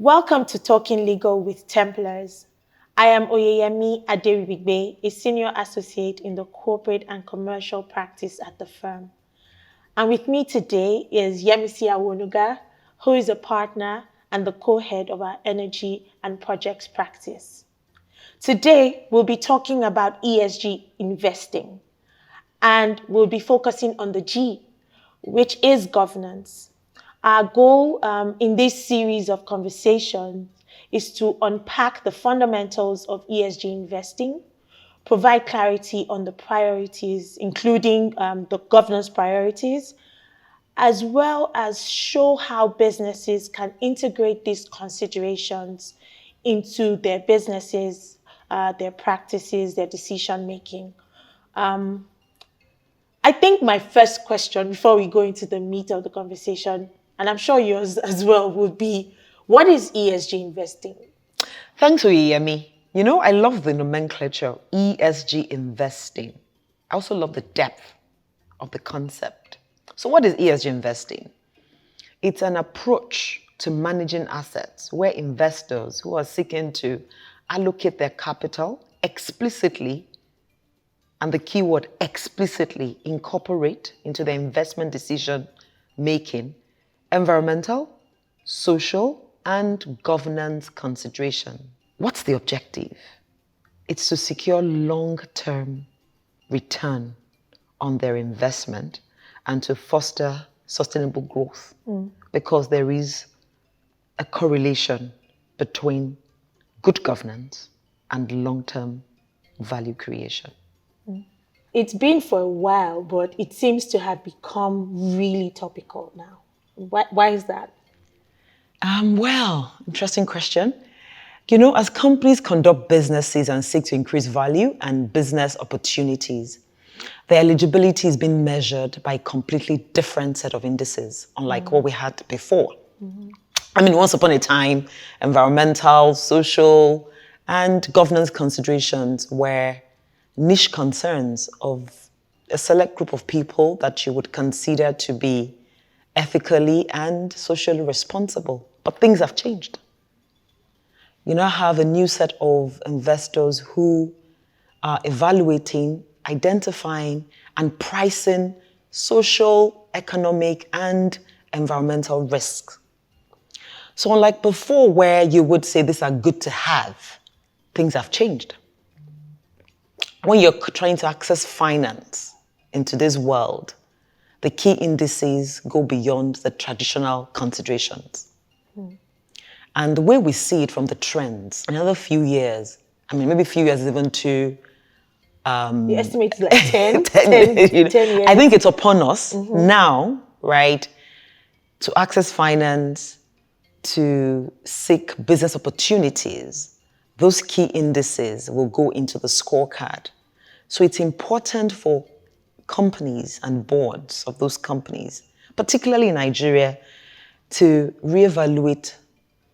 Welcome to Talking Legal with TEMPLARS. I am Oyeyemi Aderibigbe, a senior associate in the corporate and commercial practice at the firm. And with me today is Yemisi Awonuga, who is a partner and the co-head of our energy and projects practice. Today, we'll be talking about ESG investing, and we'll be focusing on the G, which is governance. Our goal in this series of conversations is to unpack the fundamentals of ESG investing, provide clarity on the priorities, including the governance priorities, as well as show how businesses can integrate these considerations into their businesses, their practices, their decision-making. I think my first question before we go into the meat of the conversation, and I'm sure yours as well, would be, what is ESG investing? Thanks, Oyeyemi. You know, I love the nomenclature, ESG investing. I also love the depth of the concept. So what is ESG investing? It's an approach to managing assets where investors who are seeking to allocate their capital explicitly, and the keyword explicitly, incorporate into their investment decision making environmental, social, and governance consideration. What's the objective? It's to secure long-term return on their investment and to foster sustainable growth, because there is a correlation between good governance and long-term value creation. It's been for a while, but it seems to have become really topical now. Why is that? Well, interesting question. You know, as companies conduct businesses and seek to increase value and business opportunities, their eligibility is being measured by a completely different set of indices, unlike what we had before. I mean, once upon a time, environmental, social, and governance considerations were niche concerns of a select group of people that you would consider to be ethically and socially responsible. But things have changed. You now have a new set of investors who are evaluating, identifying, and pricing social, economic, and environmental risks. So unlike before, where you would say these are good to have, things have changed. When you're trying to access finance in today's world, the key indices go beyond the traditional considerations. And the way we see it from the trends, another few years, I mean, maybe a few years is even too... The estimate is like 10, 10 years. I think it's upon us now, right, to access finance, to seek business opportunities. Those key indices will go into the scorecard. So it's important for companies and boards of those companies, particularly in Nigeria, to reevaluate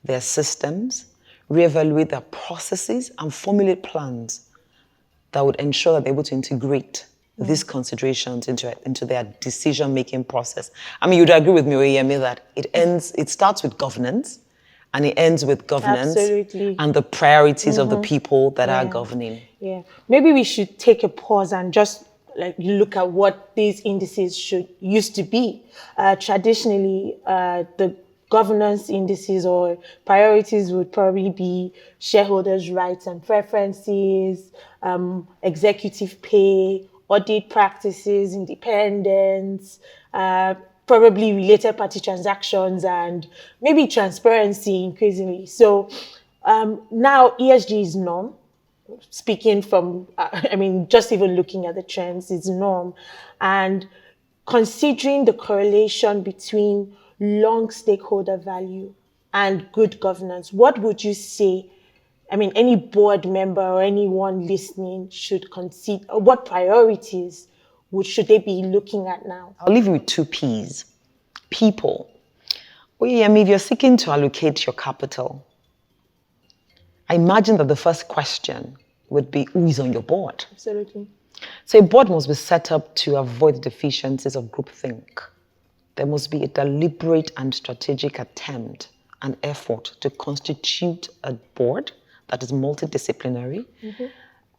their systems, reevaluate their processes, and formulate plans that would ensure that they're able to integrate these considerations into their decision-making process. I mean, you'd agree with me, Oyeyemi, that it starts with governance, and it ends with governance. Absolutely. And the priorities of the people that are governing. Yeah, maybe we should take a pause and just look at what these indices used to be. Traditionally, the governance indices or priorities would probably be shareholders' rights and preferences, executive pay, audit practices, independence, probably related party transactions, and maybe transparency increasingly. So now ESG is norm. Speaking from, just even looking at the trends, is norm. And considering the correlation between long stakeholder value and good governance, what would you say, any board member or anyone listening should consider, what priorities should they be looking at now? I'll leave you with two P's. People. If you're seeking to allocate your capital, I imagine that the first question would be, who is on your board? Absolutely. So a board must be set up to avoid the deficiencies of groupthink. There must be a deliberate and strategic attempt and effort to constitute a board that is multidisciplinary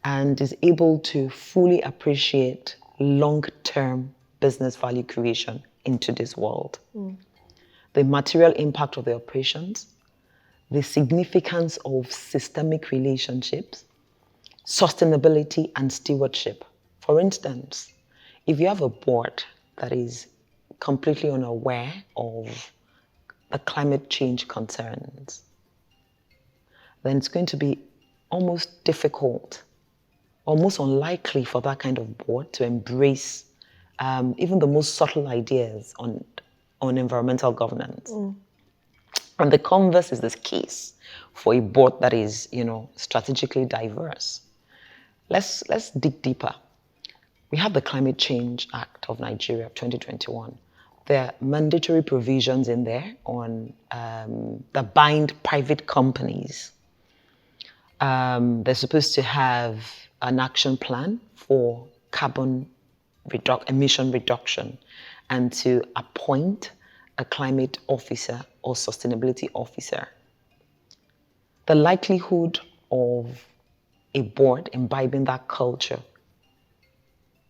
and is able to fully appreciate long-term business value creation in today's world. The material impact of the operations, the significance of systemic relationships, sustainability and stewardship. For instance, if you have a board that is completely unaware of the climate change concerns, then it's going to be almost difficult, almost unlikely for that kind of board to embrace even the most subtle ideas on environmental governance. And the converse is this case for a board that is, strategically diverse. Let's dig deeper. We have the Climate Change Act of Nigeria of 2021. There are mandatory provisions in there on that bind private companies. They're supposed to have an action plan for carbon emission reduction and to appoint a climate officer or sustainability officer. The likelihood of a board imbibing that culture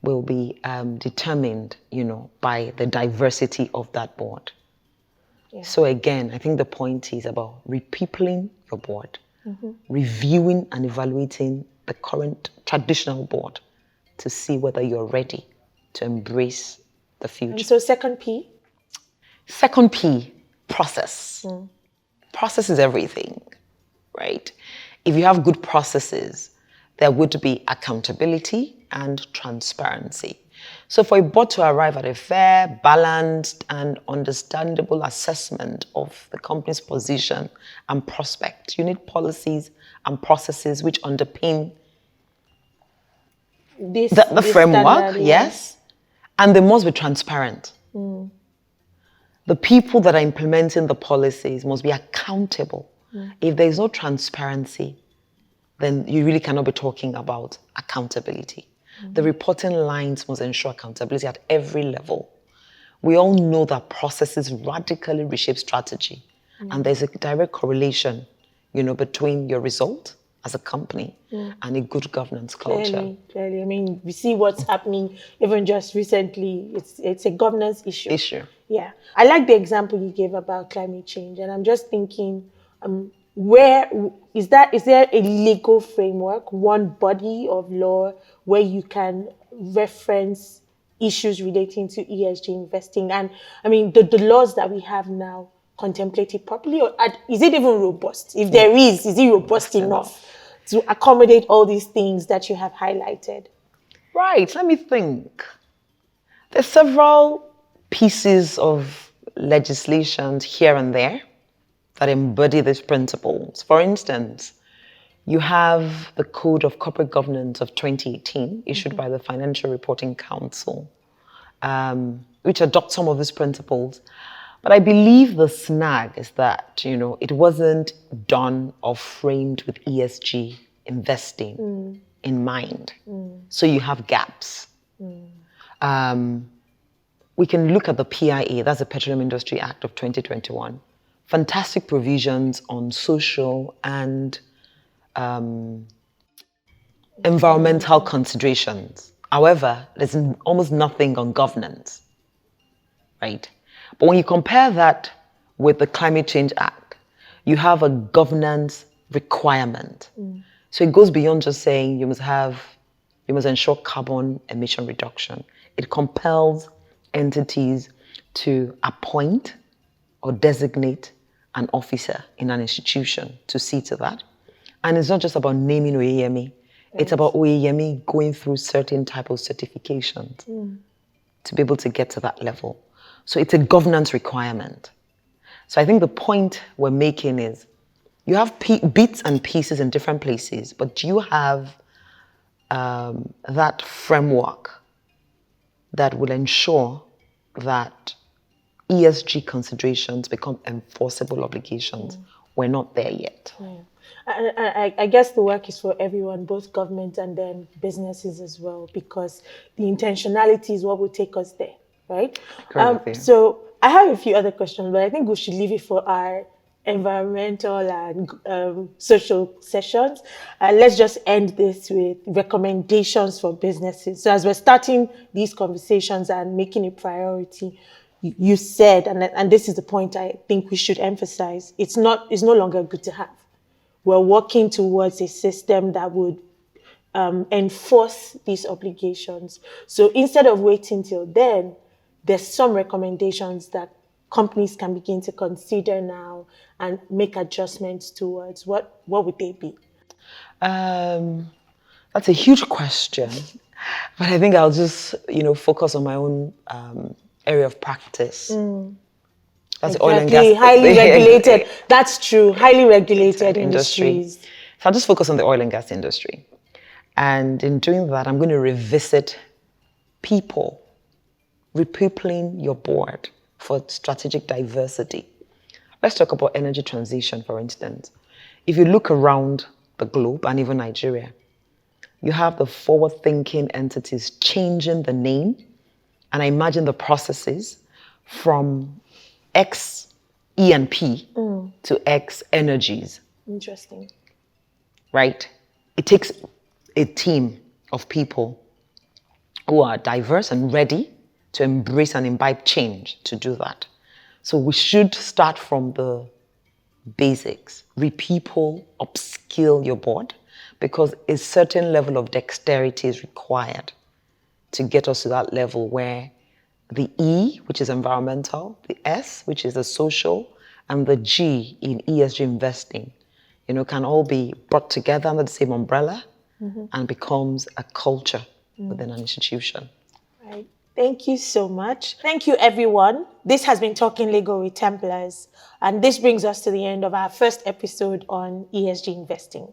will be determined, by the diversity of that board. Yeah. So again, I think the point is about repeopling your board, reviewing and evaluating the current traditional board to see whether you're ready to embrace the future. And so second P? Second P, process. Process is everything, right? If you have good processes, there would be accountability and transparency. So for a board to arrive at a fair, balanced, and understandable assessment of the company's position and prospect, you need policies and processes which underpin the framework, yes, and they must be transparent. The people that are implementing the policies must be accountable. If there is no transparency, then you really cannot be talking about accountability. The reporting lines must ensure accountability at every level. We all know that processes radically reshape strategy, and there's a direct correlation, between your result as a company and a good governance culture. Clearly. I mean, we see what's happening even just recently. It's a governance issue. Yeah. I like the example you gave about climate change, and I'm just thinking, where is there a legal framework, one body of law where you can reference issues relating to ESG investing? And I mean, the laws that we have now contemplate it properly, or is it even robust? If there is it robust enough to accommodate all these things that you have highlighted? Right, let me think. There's several pieces of legislation here and there that embody these principles. For instance, you have the Code of Corporate Governance of 2018, issued by the Financial Reporting Council, which adopts some of these principles. But I believe the snag is that, it wasn't done or framed with ESG investing in mind. So you have gaps. We can look at the PIA, that's the Petroleum Industry Act of 2021. Fantastic provisions on social and environmental considerations. However, there's almost nothing on governance, right? But when you compare that with the Climate Change Act, you have a governance requirement. So it goes beyond just saying you must ensure carbon emission reduction. It compels entities to appoint or designate an officer in an institution to see to that. And it's not just about naming Oyeyemi. It's about Oyeyemi going through certain type of certifications to be able to get to that level. So it's a governance requirement. So I think the point we're making is you have bits and pieces in different places, but do you have that framework that will ensure that ESG considerations become enforceable obligations? We're not there yet. I guess the work is for everyone, both government and then businesses as well, because the intentionality is what will take us there, right? So I have a few other questions, but I think we should leave it for our environmental and social sessions. Let's just end this with recommendations for businesses. So as we're starting these conversations and making a priority, you said, and this is the point I think we should emphasize, it's no longer good to have. We're working towards a system that would enforce these obligations. So instead of waiting till then, there's some recommendations that companies can begin to consider now and make adjustments towards. What would they be? That's a huge question, but I think I'll just, focus on my own area of practice. That's Exactly. oil and gas. Highly regulated. That's true. Highly regulated industries. So I'll just focus on the oil and gas industry. And in doing that, I'm going to revisit people, repeopling your board for strategic diversity. Let's talk about energy transition, for instance. If you look around the globe and even Nigeria, you have the forward-thinking entities changing the name, and I imagine the processes from X E&P to X Energies. Interesting. Right? It takes a team of people who are diverse and ready to embrace and imbibe change to do that. So we should start from the basics, repeople, upskill your board, because a certain level of dexterity is required to get us to that level where the E, which is environmental, the S, which is the social, and the G in ESG investing, can all be brought together under the same umbrella and becomes a culture within an institution. Right. Thank you so much. Thank you, everyone. This has been Talking Legal with Templars, and this brings us to the end of our first episode on ESG investing.